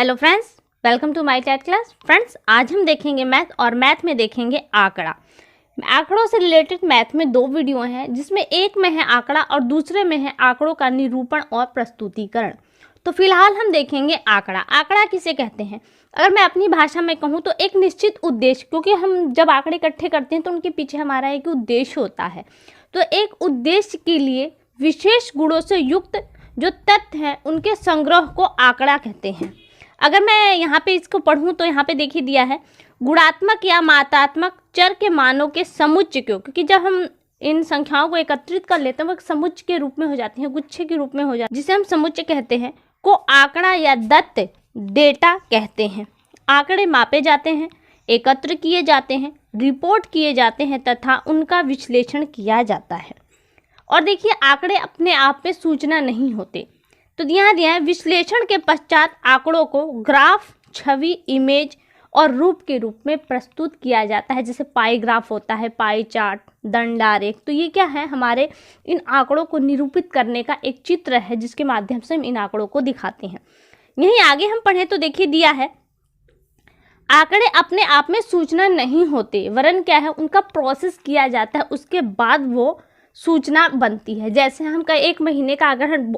Hello friends, welcome to my TET class. Friends, आज हम देखेंगे मैथ और मैथ में देखेंगे आंकड़ा। आंकड़ों से रिलेटेड मैथ में दो वीडियो हैं, जिसमें एक में है आंकड़ा और दूसरे में है आंकड़ों का निरूपण और प्रस्तुतिकरण। तो फिलहाल हम देखेंगे आंकड़ा। आंकड़ा किसे कहते हैं? अगर मैं अपनी भाषा में कहूँ तो एक निश्चित उद्देश्य, क्योंकि हम जब आंकड़े इकट्ठे करते हैं तो उनके पीछे हमारा एक उद्देश्य होता है। तो एक उद्देश्य के लिए विशेष गुणों से युक्त जो तथ्य हैं उनके संग्रह को आंकड़ा कहते हैं। अगर मैं यहाँ पे इसको पढ़ूँ तो यहाँ पे देखिए दिया है गुणात्मक या मात्रात्मक चर के मानों के समुच्चय को, क्योंकि जब हम इन संख्याओं को एकत्रित कर लेते हैं वो समुच्चय के रूप में हो जाती हैं, गुच्छे के रूप में हो जाती है, जिसे हम समुच्चय कहते हैं, को आंकड़ा या दत्त डेटा कहते हैं। आंकड़े मापे जाते हैं, एकत्र किए जाते हैं, रिपोर्ट किए जाते हैं तथा उनका विश्लेषण किया जाता है। और देखिए, आंकड़े अपने आप में सूचना नहीं होते। तो यहाँ दिया है विश्लेषण के पश्चात आंकड़ों को ग्राफ, छवि, इमेज और रूप के रूप में प्रस्तुत किया जाता है। जैसे पाई ग्राफ होता है, पाई चार्ट, दंडारेख। तो ये क्या है? हमारे इन आंकड़ों को निरूपित करने का एक चित्र है, जिसके माध्यम से हम इन आंकड़ों को दिखाते हैं। यहीं आगे हम पढ़े तो देखिए दिया है आंकड़े अपने आप में सूचना नहीं होते, वरन क्या है, उनका प्रोसेस किया जाता है, उसके बाद वो सूचना बनती है। जैसे हम का एक महीने का अगर हम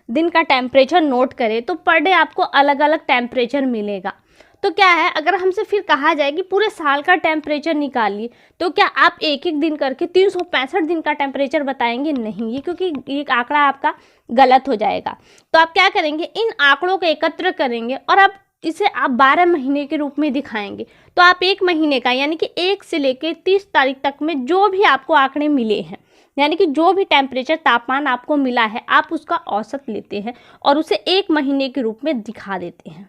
दिन का टेम्परेचर नोट करें तो पर डे आपको अलग अलग टेम्परेचर मिलेगा। तो क्या है, अगर हमसे फिर कहा जाए कि पूरे साल का टेम्परेचर निकालिए, तो क्या आप एक एक दिन करके 365 दिन का टेम्परेचर बताएंगे? नहीं, ये क्योंकि ये आंकड़ा आपका गलत हो जाएगा। तो आप क्या करेंगे, इन आंकड़ों को एकत्र करेंगे और अब इसे आप 12 महीने के रूप में दिखाएंगे। तो आप एक महीने का यानी कि 1 से लेकर 30 तारीख तक में जो भी आपको आंकड़े मिले हैं, यानी कि जो भी टेम्परेचर, तापमान आपको मिला है, आप उसका औसत लेते हैं और उसे एक महीने के रूप में दिखा देते हैं।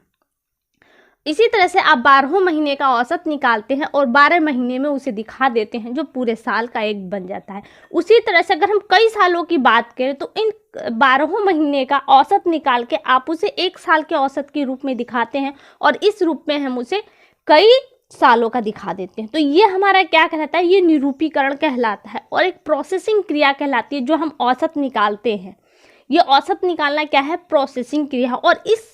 इसी तरह से आप 12 महीने का औसत निकालते हैं और 12 महीने में उसे दिखा देते हैं, जो पूरे साल का एक बन जाता है। उसी तरह से अगर हम कई सालों की बात करें तो इन 12 महीने का औसत निकाल के आप उसे एक साल के औसत के रूप में दिखाते हैं और इस रूप में हम उसे कई सालों का दिखा देते हैं। तो ये हमारा क्या कहलाता है? ये निरूपीकरण कहलाता है और एक प्रोसेसिंग क्रिया कहलाती है, जो हम औसत निकालते हैं। ये औसत निकालना क्या है? प्रोसेसिंग क्रिया। और इस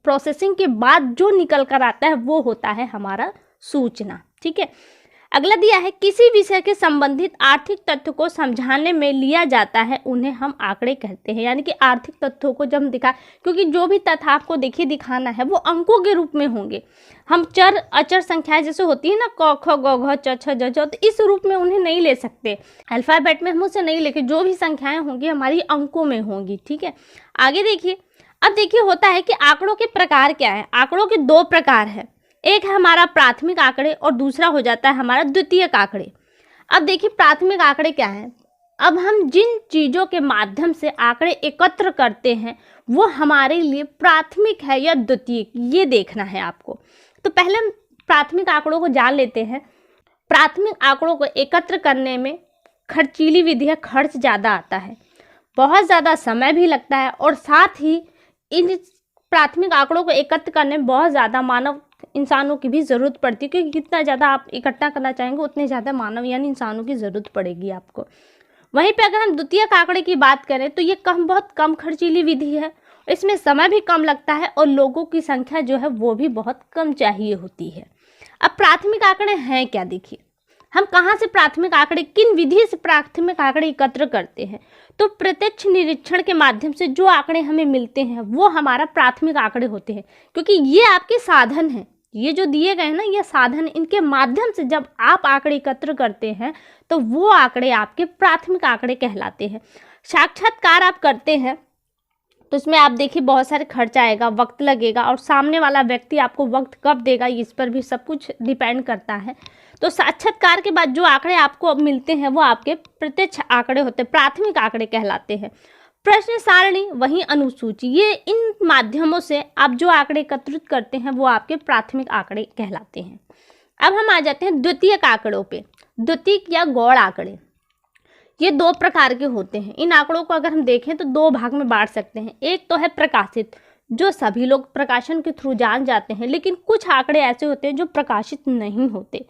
प्रोसेसिंग के बाद जो निकल कर आता है वो होता है हमारा सूचना। ठीक है, अगला दिया है किसी विषय के संबंधित आर्थिक तथ्य को समझाने में लिया जाता है, उन्हें हम आंकड़े कहते हैं। यानी कि आर्थिक तथ्यों को जब हम दिखा, क्योंकि जो भी तथ्य आपको देखिए दिखाना है वो अंकों के रूप में होंगे। हम चर अचर संख्याएं जैसे होती है ना, क ख ग घ च छ ज झ, तो इस रूप में उन्हें नहीं ले सकते। अल्फाबेट में हम उसे नहीं लेके, जो भी संख्याएं होंगी हमारी अंकों में होंगी। ठीक है, आगे देखिए। अब देखिए होता है कि आंकड़ों के प्रकार क्या है। आंकड़ों के दो प्रकार है, एक है हमारा प्राथमिक आंकड़े और दूसरा हो जाता है हमारा द्वितीयक आंकड़े। अब देखिए प्राथमिक आंकड़े क्या है। अब हम जिन चीज़ों के माध्यम से आंकड़े एकत्र करते हैं वो हमारे लिए प्राथमिक है या द्वितीयक, ये देखना है आपको। तो पहले हम प्राथमिक आंकड़ों को जान लेते हैं। प्राथमिक आंकड़ों को एकत्र करने में खर्चीली विधि है, खर्च ज़्यादा आता है, बहुत ज़्यादा समय भी लगता है और साथ ही इन प्राथमिक आंकड़ों को एकत्र करने में बहुत ज़्यादा मानव इंसानों की भी ज़रूरत पड़ती है, क्योंकि जितना ज़्यादा आप इकट्ठा करना चाहेंगे उतने ज़्यादा मानव यानी इंसानों की ज़रूरत पड़ेगी आपको। वहीं पे अगर हम द्वितीयक आंकड़े की बात करें तो ये बहुत कम खर्चीली विधि है, इसमें समय भी कम लगता है और लोगों की संख्या जो है वो भी बहुत कम चाहिए होती है। अब प्राथमिक आंकड़े हैं क्या? देखिए, हम कहाँ से प्राथमिक आंकड़े, किन विधि से प्राथमिक आंकड़े एकत्र करते हैं? तो प्रत्यक्ष निरीक्षण के माध्यम से जो आंकड़े हमें मिलते हैं वो हमारा प्राथमिक आंकड़े होते हैं, क्योंकि ये आपके साधन हैं, ये जो दिए गए हैं ना, ये साधन, इनके माध्यम से जब आप आंकड़े एकत्र करते हैं तो वो आंकड़े आपके प्राथमिक आंकड़े कहलाते हैं। साक्षात्कार आप करते हैं तो इसमें आप देखिए बहुत सारे खर्च आएगा, वक्त लगेगा और सामने वाला व्यक्ति आपको वक्त कब देगा इस पर भी सब कुछ डिपेंड करता है। तो साक्षात्कार के बाद जो आंकड़े आपको अब मिलते हैं वो आपके प्रत्यक्ष आंकड़े होते हैं, प्राथमिक आंकड़े कहलाते हैं। प्रश्न सारणी वहीं अनुसूची, ये इन माध्यमों से आप जो आंकड़े एकत्रित करते हैं वो आपके प्राथमिक आंकड़े कहलाते हैं। अब हम आ जाते हैं द्वितीयक आंकड़ों पे। द्वितीयक या गौड़ आंकड़े, ये दो प्रकार के होते हैं। इन आंकड़ों को अगर हम देखें तो दो भाग में बांट सकते हैं। एक तो है प्रकाशित, जो सभी लोग प्रकाशन के थ्रू जान जाते हैं, लेकिन कुछ आंकड़े ऐसे होते हैं जो प्रकाशित नहीं होते।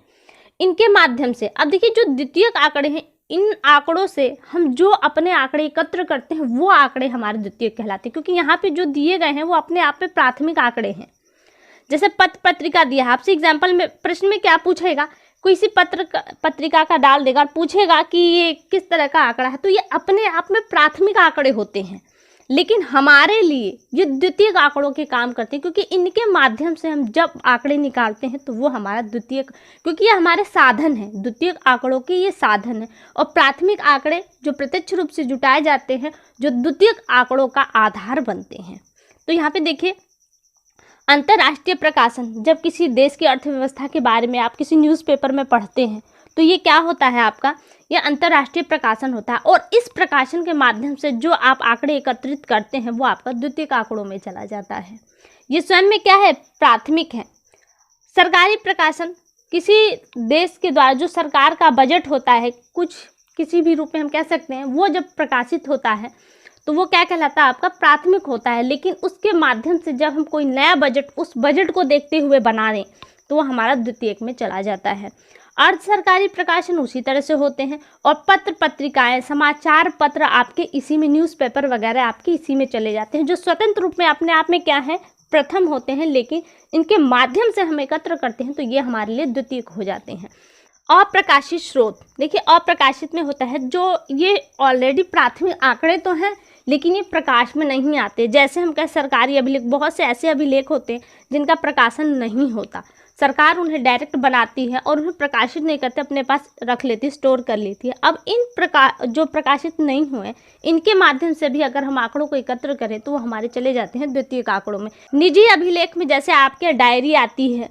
इनके माध्यम से अब देखिए जो द्वितीयक आंकड़े हैं, इन आंकड़ों से हम जो अपने आंकड़े एकत्र करते हैं वो आंकड़े हमारे द्वितीयक कहलाते हैं, क्योंकि यहाँ पे जो दिए गए हैं वो अपने आप में प्राथमिक आंकड़े हैं। जैसे पत्र पत्रिका दिया है, आपसे एग्जाम्पल में प्रश्न में क्या पूछेगा, कोई सी पत्रिका का डाल देगा और पूछेगा कि ये किस तरह का आंकड़ा है, तो ये अपने आप में प्राथमिक आंकड़े होते हैं, लेकिन हमारे लिए ये द्वितीयक आंकड़ों के काम करते हैं, क्योंकि इनके माध्यम से हम जब आंकड़े निकालते हैं तो वो हमारा द्वितीयक, क्योंकि ये हमारे साधन हैं, द्वितीयक आंकड़ों के ये साधन हैं, और प्राथमिक आंकड़े जो प्रत्यक्ष रूप से जुटाए जाते हैं जो द्वितीयक आंकड़ों का आधार बनते हैं। तो यहाँ पे देखिए, अंतर्राष्ट्रीय प्रकाशन, जब किसी देश की अर्थव्यवस्था के बारे में आप किसी न्यूज़पेपर में पढ़ते हैं तो ये क्या होता है, आपका यह अंतर्राष्ट्रीय प्रकाशन होता है, और इस प्रकाशन के माध्यम से जो आप आंकड़े एकत्रित करते हैं वो आपका द्वितीयक आंकड़ों में चला जाता है। ये स्वयं में क्या है, प्राथमिक है। सरकारी प्रकाशन, किसी देश के द्वारा जो सरकार का बजट होता है, कुछ किसी भी रूप में हम कह सकते हैं, वो जब प्रकाशित होता है तो वो क्या कहलाता है, आपका प्राथमिक होता है, लेकिन उसके माध्यम से जब हम कोई नया बजट उस बजट को देखते हुए बना दें तो वो हमारा द्वितीयक में चला जाता है। अर्ध सरकारी प्रकाशन उसी तरह से होते हैं, और पत्र पत्रिकाएं, समाचार पत्र आपके इसी में, न्यूज़पेपर वगैरह आपके इसी में चले जाते हैं, जो स्वतंत्र रूप में अपने आप में क्या है, प्रथम होते हैं, लेकिन इनके माध्यम से हम एकत्र करते हैं तो ये हमारे लिए द्वितीयक हो जाते हैं। अप्रकाशित स्रोत, देखिए अप्रकाशित में होता है जो ये ऑलरेडी प्राथमिक आंकड़े तो हैं लेकिन ये प्रकाश में नहीं आते, जैसे हम कहें सरकारी अभिलेख, बहुत से ऐसे अभिलेख होते हैं जिनका प्रकाशन नहीं होता, सरकार उन्हें डायरेक्ट बनाती है और उन्हें प्रकाशित नहीं करते, अपने पास रख लेती, स्टोर कर लेती है। अब इन जो प्रकाशित नहीं हुए, इनके माध्यम से भी अगर हम आंकड़ों को एकत्र करें तो वो हमारे चले जाते हैं द्वितीयक आंकड़ों में। निजी अभिलेख में जैसे आपके डायरी आती है,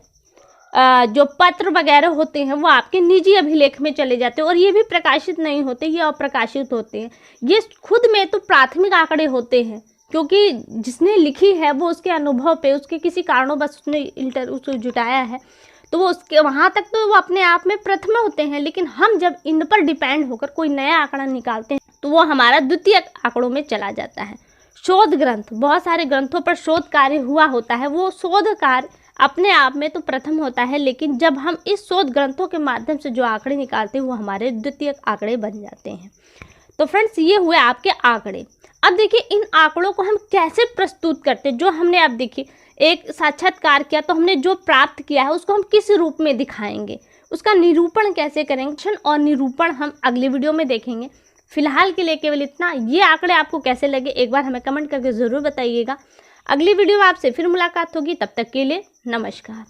जो पत्र वगैरह होते हैं वो आपके निजी अभिलेख में चले जाते हैं, और ये भी प्रकाशित नहीं होते, ये अप्रकाशित होते हैं। ये खुद में तो प्राथमिक आंकड़े होते हैं, क्योंकि जिसने लिखी है वो उसके अनुभव पे, उसके किसी कारणों उसने उसको जुटाया है, तो वो उसके वहाँ तक तो वो अपने आप में प्रथम होते हैं, लेकिन हम जब इन पर डिपेंड होकर कोई नया आंकड़ा निकालते हैं तो वो हमारा द्वितीयक आंकड़ों में चला जाता है। शोध ग्रंथ, बहुत सारे ग्रंथों पर शोध कार्य हुआ होता है, वो शोध कार्य अपने आप में तो प्रथम होता है, लेकिन जब हम इस शोध ग्रंथों के माध्यम से जो आंकड़े निकालते हैं वो हमारे द्वितीयक आंकड़े बन जाते हैं। तो फ्रेंड्स, ये हुए आपके आंकड़े। अब देखिए इन आंकड़ों को हम कैसे प्रस्तुत करते हैं, जो हमने अब देखिए एक साक्षात्कार किया तो हमने जो प्राप्त किया है उसको हम किस रूप में दिखाएंगे, उसका निरूपण कैसे करेंगे, और निरूपण हम अगली वीडियो में देखेंगे। फिलहाल के लिए केवल इतना। ये आंकड़े आपको कैसे लगे एक बार हमें कमेंट करके ज़रूर बताइएगा। अगली वीडियो में आपसे फिर मुलाकात होगी, तब तक के लिए नमस्कार।